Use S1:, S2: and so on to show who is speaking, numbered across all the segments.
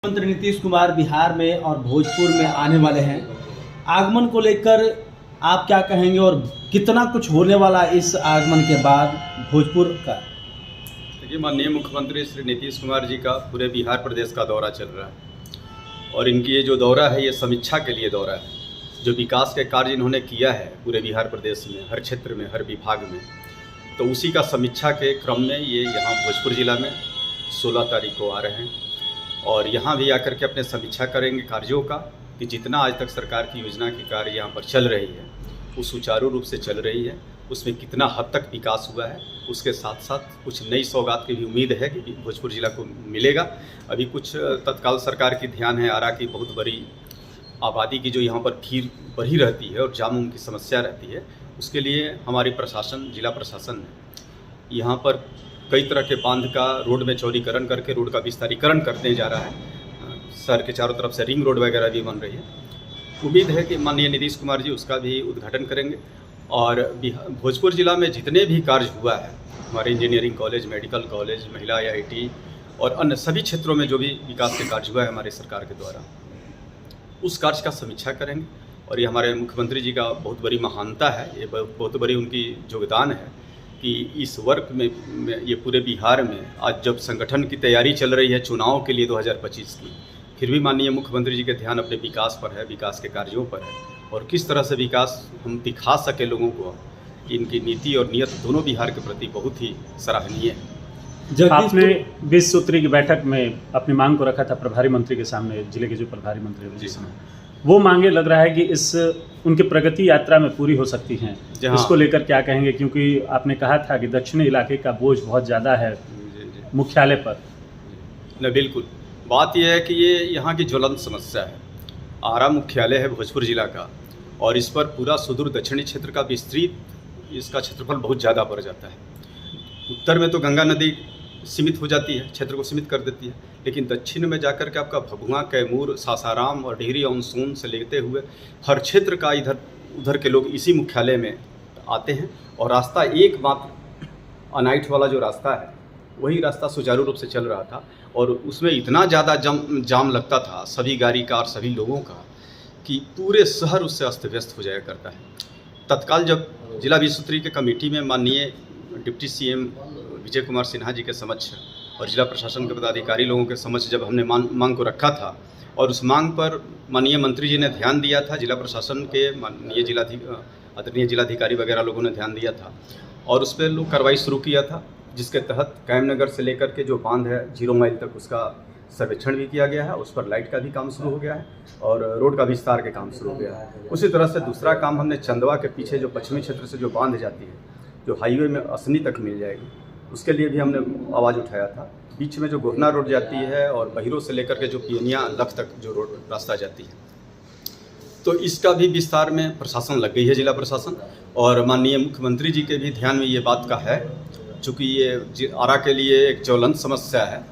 S1: मुख्यमंत्री नीतीश कुमार बिहार में और भोजपुर में आने वाले हैं। आगमन को लेकर आप क्या कहेंगे और कितना कुछ होने वाला इस आगमन के बाद भोजपुर का?
S2: देखिए, माननीय मुख्यमंत्री श्री नीतीश कुमार जी का पूरे बिहार प्रदेश का दौरा चल रहा है और इनकी ये जो दौरा है ये समीक्षा के लिए दौरा है। जो विकास के कार्य इन्होंने किया है पूरे बिहार प्रदेश में, हर क्षेत्र में, हर विभाग में, तो उसी का समीक्षा के क्रम में ये यहाँ भोजपुर ज़िला में 16 तारीख को आ रहे हैं और यहाँ भी आकर के अपने समीक्षा करेंगे कार्यों का कि जितना आज तक सरकार की योजना की कार्य यहाँ पर चल रही है वो सुचारू रूप से चल रही है, उसमें कितना हद तक विकास हुआ है। उसके साथ साथ कुछ नई सौगात की भी उम्मीद है कि भोजपुर ज़िला को मिलेगा। अभी कुछ तत्काल सरकार की ध्यान है आरा की बहुत बड़ी आबादी की जो यहाँ पर भीड़ बढ़ी रहती है और जाम की समस्या रहती है, उसके लिए हमारी प्रशासन, जिला प्रशासन ने यहाँ पर कई तरह के बांध का रोड में चौड़ीकरण करके रोड का विस्तारीकरण करने जा रहा है। शहर के चारों तरफ से रिंग रोड वगैरह भी बन रही है। उम्मीद है कि माननीय नीतीश कुमार जी उसका भी उद्घाटन करेंगे और भोजपुर ज़िला में जितने भी कार्य हुआ है, हमारे इंजीनियरिंग कॉलेज, मेडिकल कॉलेज, महिला IIT और अन्य सभी क्षेत्रों में जो भी विकास के कार्य हुआ है हमारे सरकार के द्वारा, उस कार्य का समीक्षा करेंगे। और ये हमारे मुख्यमंत्री जी का बहुत बड़ी महानता है, ये बहुत बड़ी उनकी योगदान है कि इस वर्ग में ये पूरे बिहार में आज जब संगठन की तैयारी चल रही है चुनाव के लिए 2025 की, फिर भी माननीय मुख्यमंत्री जी के ध्यान अपने विकास पर है, विकास के कार्यों पर है और किस तरह से विकास हम दिखा सके लोगों को, इनकी नीति और नियत दोनों बिहार के प्रति बहुत ही सराहनीय है।
S3: आपने 20 सूत्री की बैठक में अपनी मांग को रखा था प्रभारी मंत्री के सामने, जिले के जो प्रभारी मंत्री हैं जिसमें वो मांगे लग रहा है कि इस उनकी प्रगति यात्रा में पूरी हो सकती हैं। इसको लेकर क्या कहेंगे, क्योंकि आपने कहा था कि दक्षिणी इलाके का बोझ बहुत ज़्यादा है मुख्यालय पर।
S2: न बिल्कुल, बात यह है कि ये यहाँ की ज्वलंत समस्या है। आरा मुख्यालय है भोजपुर ज़िला का और इस पर पूरा सुदूर दक्षिणी क्षेत्र का विस्तृत इसका क्षेत्रफल बहुत ज़्यादा बढ़ जाता है। उत्तर में तो गंगा नदी सीमित हो जाती है, क्षेत्र को सीमित कर देती है, लेकिन दक्षिण में जाकर के आपका भभुआ, कैमूर, सासाराम और डिहरी ऑनसून से लेते हुए हर क्षेत्र का इधर उधर के लोग इसी मुख्यालय में आते हैं और रास्ता एकमात्र अनाइट वाला जो रास्ता है वही रास्ता सुचारू रूप से चल रहा था और उसमें इतना ज़्यादा जाम लगता था सभी गाड़ी का और सभी लोगों का कि पूरे शहर उससे अस्त व्यस्त हो जाया करता है। तत्काल जब जिला 20 सूत्री के कमेटी में माननीय डिप्टी CM विजय कुमार सिन्हा जी के समक्ष और जिला प्रशासन के पदाधिकारी लोगों के समक्ष जब हमने मांग को रखा था और उस मांग पर माननीय मंत्री जी ने ध्यान दिया था, जिला प्रशासन के माननीय आदरणीय जिलाधिकारी वगैरह लोगों ने ध्यान दिया था और उस पर लोग कार्रवाई शुरू किया था, जिसके तहत कैमनगर से लेकर के जो बांध है 0 माइल तक उसका सर्वेक्षण भी किया गया है। उस पर लाइट का भी काम शुरू हो गया है और रोड का विस्तार के काम शुरू हो गया है। उसी तरह से दूसरा काम हमने चंदवा के पीछे जो पश्चिमी क्षेत्र से जो बांध जाती है, जो हाईवे में असनी तक मिल जाएगी, उसके लिए भी हमने आवाज़ उठाया था। बीच में जो गोहना रोड जाती है और बहिरों से लेकर के जो पियनिया लख तक जो रोड रास्ता जाती है, तो इसका भी विस्तार में प्रशासन लग गई है, जिला प्रशासन। और माननीय मुख्यमंत्री जी के भी ध्यान में ये बात का है, चूँकि ये आरा के लिए एक ज्वलंत समस्या है,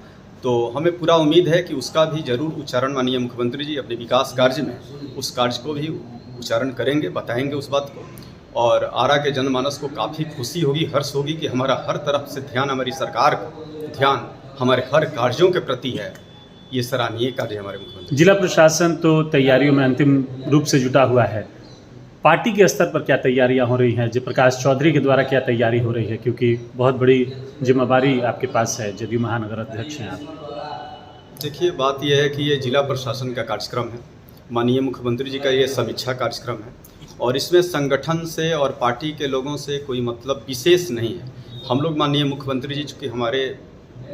S2: तो हमें पूरा उम्मीद है कि उसका भी जरूर उच्चारण माननीय मुख्यमंत्री जी अपने विकास कार्य में उस कार्य को भी उच्चारण करेंगे, बताएंगे उस बात को। और आरा के जनमानस को काफ़ी खुशी होगी, हर्ष होगी कि हमारा हर तरफ से ध्यान, हमारी सरकार का ध्यान हमारे हर कार्यों के प्रति है। ये सराहनीय कार्य हमारे मुख्यमंत्री।
S3: जिला प्रशासन तो तैयारियों में अंतिम रूप से जुटा हुआ है। पार्टी के स्तर पर क्या तैयारियां हो रही हैं? जयप्रकाश चौधरी के द्वारा क्या तैयारी हो रही है, क्योंकि बहुत बड़ी जिम्मेदारी आपके पास है, जदयू महानगर अध्यक्ष हैं आप।
S2: देखिए, बात यह है कि ये जिला प्रशासन का कार्यक्रम है, माननीय मुख्यमंत्री जी का ये समीक्षा कार्यक्रम है और इसमें संगठन से और पार्टी के लोगों से कोई मतलब विशेष नहीं है। हम लोग माननीय मुख्यमंत्री जी चूँकि हमारे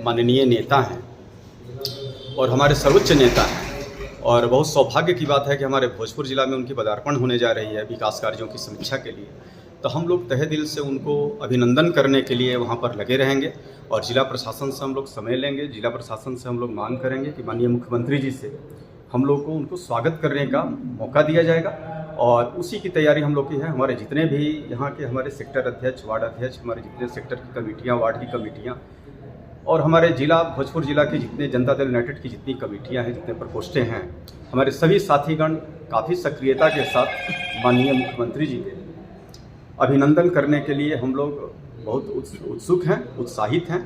S2: माननीय नेता हैं और हमारे सर्वोच्च नेता हैं और बहुत सौभाग्य की बात है कि हमारे भोजपुर ज़िला में उनकी पदार्पण होने जा रही है विकास कार्यों की समीक्षा के लिए, तो हम लोग तहे दिल से उनको अभिनंदन करने के लिए वहाँ पर लगे रहेंगे और जिला प्रशासन से हम लोग समय लेंगे। जिला प्रशासन से हम लोग मांग करेंगे कि माननीय मुख्यमंत्री जी से हम लोग को उनको स्वागत करने का मौका दिया जाएगा और उसी की तैयारी हम लोग की है। हमारे जितने भी यहाँ के हमारे सेक्टर अध्यक्ष, वार्ड अध्यक्ष, हमारे जितने सेक्टर की कमेटियाँ, वार्ड की कमेटियाँ और हमारे जिला भोजपुर जिला की जितने जनता दल यूनाइटेड की जितनी कमेटियाँ हैं, जितने प्रकोष्ठें हैं, हमारे सभी साथीगण काफ़ी सक्रियता के साथ माननीय मुख्यमंत्री जी के अभिनंदन करने के लिए हम लोग बहुत उत्सुक हैं, उत्साहित हैं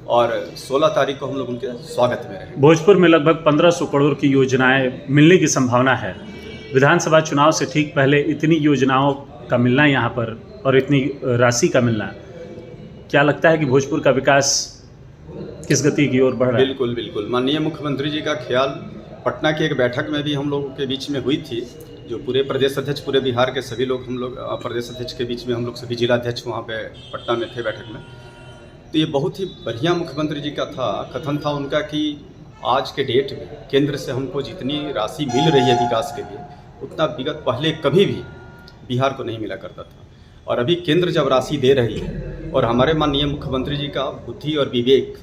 S2: और 16 तारीख को हम लोग उनके स्वागत में रहेंगे।
S3: भोजपुर में लगभग 1500 करोड़ की योजनाएं मिलने की संभावना है। विधानसभा चुनाव से ठीक पहले इतनी योजनाओं का मिलना यहाँ पर और इतनी राशि का मिलना, क्या लगता है कि भोजपुर का विकास किस गति की ओर बढ़ रहा है?
S2: बिल्कुल बिल्कुल। माननीय मुख्यमंत्री जी का ख्याल पटना की एक बैठक में भी हम लोगों के बीच में हुई थी, जो पूरे प्रदेश अध्यक्ष, पूरे बिहार के सभी लोग, हम लोग प्रदेश अध्यक्ष के बीच में हम लोग सभी जिला अध्यक्ष वहाँ पे पटना में थे बैठक में। तो ये बहुत ही बढ़िया मुख्यमंत्री जी का कथन था उनका कि आज के डेट में केंद्र से हमको जितनी राशि मिल रही है विकास के लिए, उतना विगत पहले कभी भी बिहार को नहीं मिला करता था। और अभी केंद्र जब राशि दे रही है और हमारे माननीय मुख्यमंत्री जी का बुद्धि और विवेक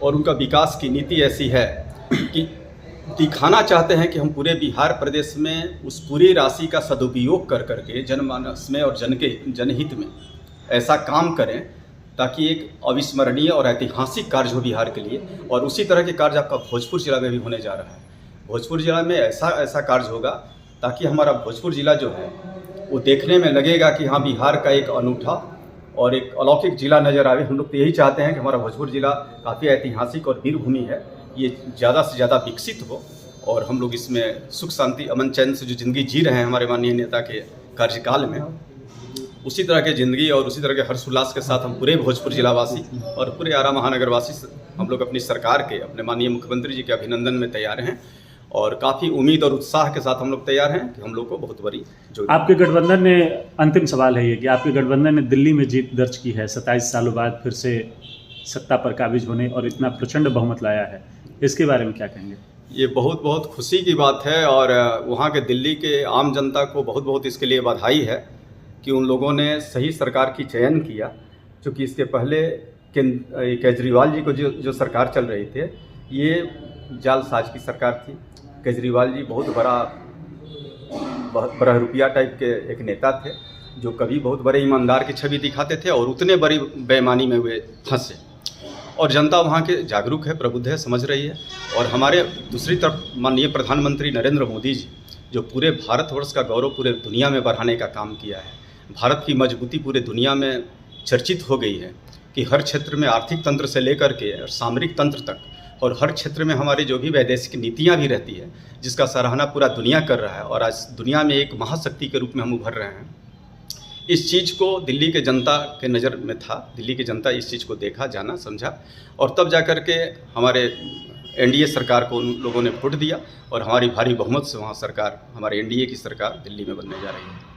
S2: और उनका विकास की नीति ऐसी है कि दिखाना चाहते हैं कि हम पूरे बिहार प्रदेश में उस पूरी राशि का सदुपयोग कर करके जनमानस में और जनहित में ऐसा काम करें ताकि एक अविस्मरणीय और ऐतिहासिक कार्य हो बिहार के लिए। और उसी तरह के कार्य आपका भोजपुर जिला में भी होने जा रहा है। भोजपुर जिला में ऐसा कार्य होगा ताकि हमारा भोजपुर जिला जो है वो देखने में लगेगा कि हाँ, बिहार का एक अनूठा और एक अलौकिक जिला नज़र आवे। हम लोग तो यही चाहते हैं कि हमारा भोजपुर जिला काफ़ी ऐतिहासिक और वीरभूमि है, ये ज़्यादा से ज़्यादा विकसित हो और हम लोग इसमें सुख शांति अमन चैन से जो ज़िंदगी जी रहे हैं हमारे माननीय नेता के कार्यकाल में, उसी तरह की ज़िंदगी और उसी तरह के हर्षोल्लास के साथ हम पूरे भोजपुर जिलावासी और पूरे आरा महानगर वासी हम लोग अपनी सरकार के, अपने माननीय मुख्यमंत्री जी के अभिनंदन में तैयार हैं और काफ़ी उम्मीद और उत्साह के साथ हम लोग तैयार हैं कि हम लोग को बहुत बड़ी जो
S3: आपके गठबंधन ने, अंतिम सवाल है ये कि आपके गठबंधन ने दिल्ली में जीत दर्ज की है, 27 सालों बाद फिर से सत्ता पर काबिज होने और इतना प्रचंड बहुमत लाया है, इसके बारे में क्या कहेंगे?
S2: ये बहुत बहुत खुशी की बात है और वहाँ के दिल्ली के आम जनता को बहुत बहुत इसके लिए बधाई है कि उन लोगों ने सही सरकार की चयन किया। क्योंकि इसके पहले केजरीवाल जी को जो सरकार चल रही थी, ये जालसाज की सरकार थी। केजरीवाल जी बहुत बड़ा रुपया टाइप के एक नेता थे जो कभी बहुत बड़े ईमानदार की छवि दिखाते थे और उतने बड़ी बेईमानी में वे फंसे। और जनता वहाँ के जागरूक है, प्रबुद्ध है, समझ रही है। और हमारे दूसरी तरफ माननीय प्रधानमंत्री नरेंद्र मोदी जी जो पूरे भारतवर्ष का गौरव पूरे दुनिया में बढ़ाने का काम किया है, भारत की मजबूती पूरे दुनिया में चर्चित हो गई है कि हर क्षेत्र में आर्थिक तंत्र से लेकर के सामरिक तंत्र तक और हर क्षेत्र में हमारी जो भी वैदेशिक नीतियाँ भी रहती है, जिसका सराहना पूरा दुनिया कर रहा है और आज दुनिया में एक महाशक्ति के रूप में हम उभर रहे हैं। इस चीज़ को दिल्ली के जनता के नज़र में था, दिल्ली की जनता इस चीज़ को देखा, जाना, समझा और तब जा कर के हमारे एनडीए सरकार को उन लोगों ने वोट दिया और हमारी भारी बहुमत से वहाँ सरकार, हमारे एनडीए की सरकार दिल्ली में बनने जा रही है।